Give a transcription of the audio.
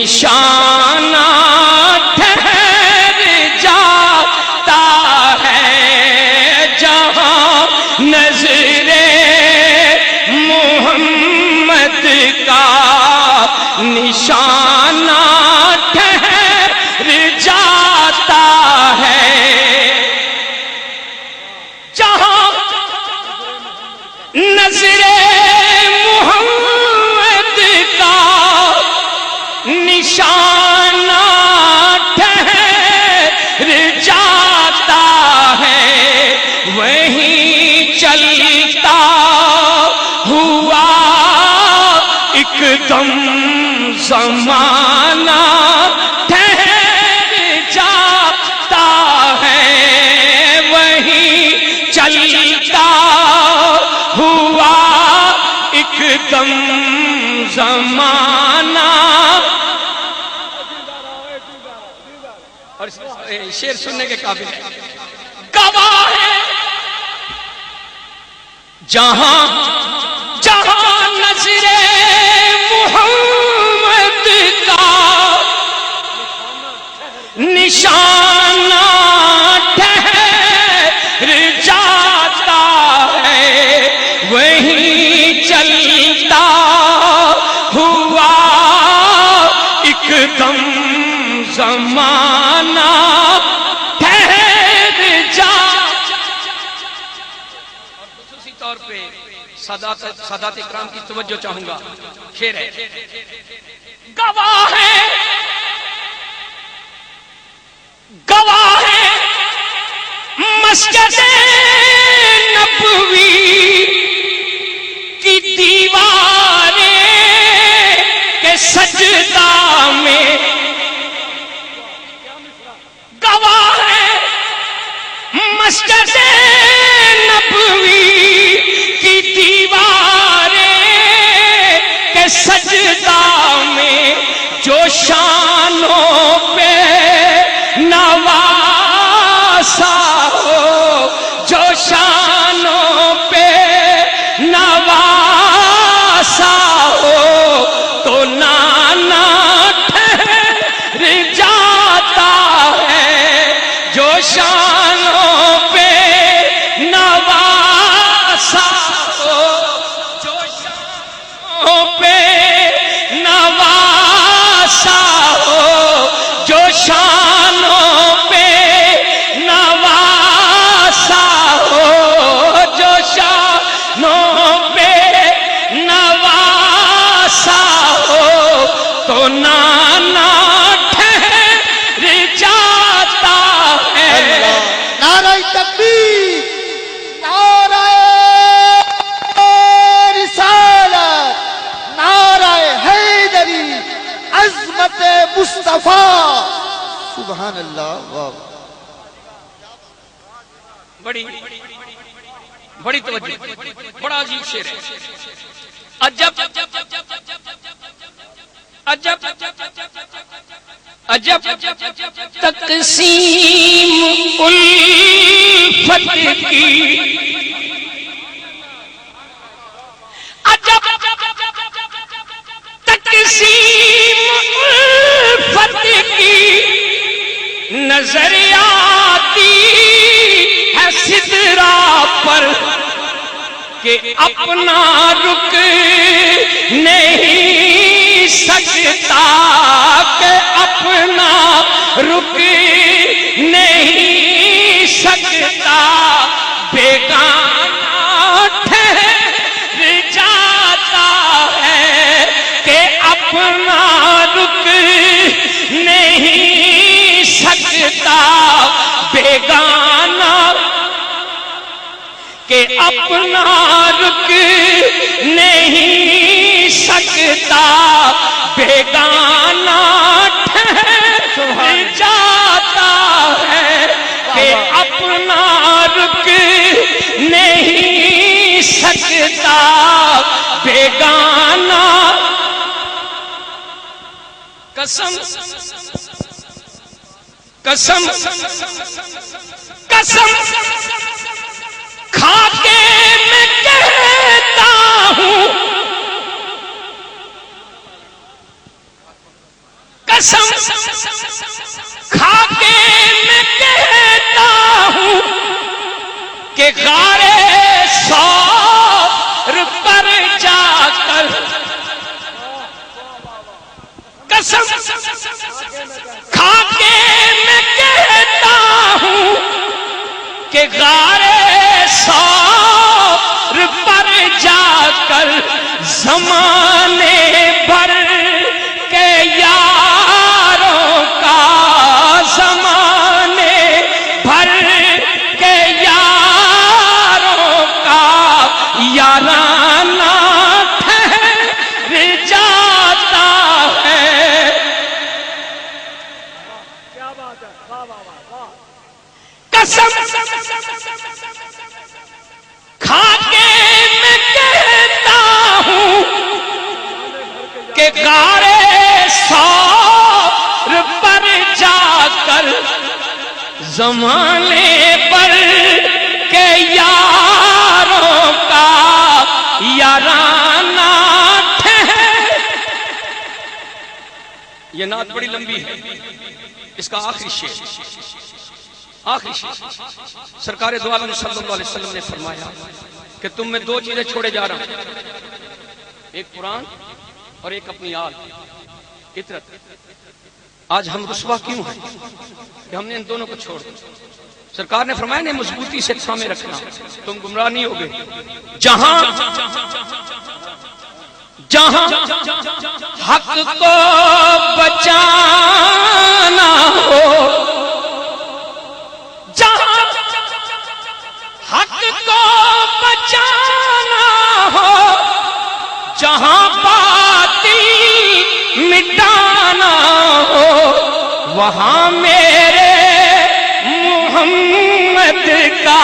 نشانہ ٹھہر جاتا ہے جہاں نظر محمد کا نشانہ ٹھہر جاتا ہے جہاں نظر محمد کا نشانہ ٹھہر جاتا ہے وہیں چلتا ہوا ایک دم زمانہ ٹھہر جاتا ہے وہیں چلتا ہوا ایک دم زمانہ اور شعر سننے کے قابل ہے گواہ ہے جہاں جہاں نظر محمد کا نشانہ ٹھہر جاتا ہے وہیں چلتا ہوا ایک دم زمانہ ٹھہر جاتا اور خصوصی طور پہ سادات اکرام کی توجہ چاہوں گا شعر ہے گواہ ہے گواہ ہے مسجد نبوی کی دیواریں کے سجدہ میں گواہ ہے مسجد نبوی کی دیواریں کے سجدہ میں جو شانوں پہ نواسا ہو جو شانوں پہ نواسا ہو تو نانا ٹھہر جاتا ہے جو شانوں پہ نواسا ہو جو شانوں پہ نواسا ہو جو شانوں پہ نواسا ہو جو شانوں پہ نواسا ہو تو نانا ٹھہر جاتا ہے نعرہ تکبیر نعرہ رسالت نعرہ حیدری عظمت مصطفیٰ سبحان اللہ واہ بڑی بڑی توجہ بڑا عجیب شعر ہے عجب عجب عجب تقسیم الفت کی عجب تقسیم الفت کی نظر آتی ہے سدرا پر کہ اپنا رک نہیں سکتا کہ اپنا رک نہیں سکتا بیگانہ ٹھہر جاتا ہے کہ اپنا رک نہیں سکتا بیگانہ کہ اپنا رک نہیں سکتا بیگانہ ٹھہر جاتا ہے کہ اپنا رک نہیں سکتا بیگانہ قسم قسم قسم کھا کے میں کہتا ہوں کھا کے میں کہتا ہوں کہ غارے سور پر جا کر قسم کھا کے میں کہتا ہوں کہ غارے سور پر جا کر زمانے بھر کے یاروں کا زمانے بھر کے یاروں کا یارانہ ٹھہر جاتا ہے. قسم کھا کے میں کہتا ہوں کہ غارے سور پر جا کر زمانے پر کے یاروں کا یارانہ ٹھہر. یہ نعت بڑی لمبی ہے، اس کا آخری شعر سرکار دو عالم صلی اللہ علیہ وسلم نے فرمایا کہ تم میں دو چیزیں چھوڑے جا رہا ہوں، ایک قرآن اور ایک اپنی آل فطرت. آج ہم رسوا کیوں ہیں کہ ہم نے ان دونوں کو چھوڑ دیا؟ سرکار نے فرمایا نہیں، مضبوطی سے تھامے رکھنا، تم گمراہ نہیں ہوگے. جہاں جہاں حق کو بچانا ہو، جہاں حق کو بچانا ہو، جہاں باطل مٹانا ہو، وہاں میرے محمد کا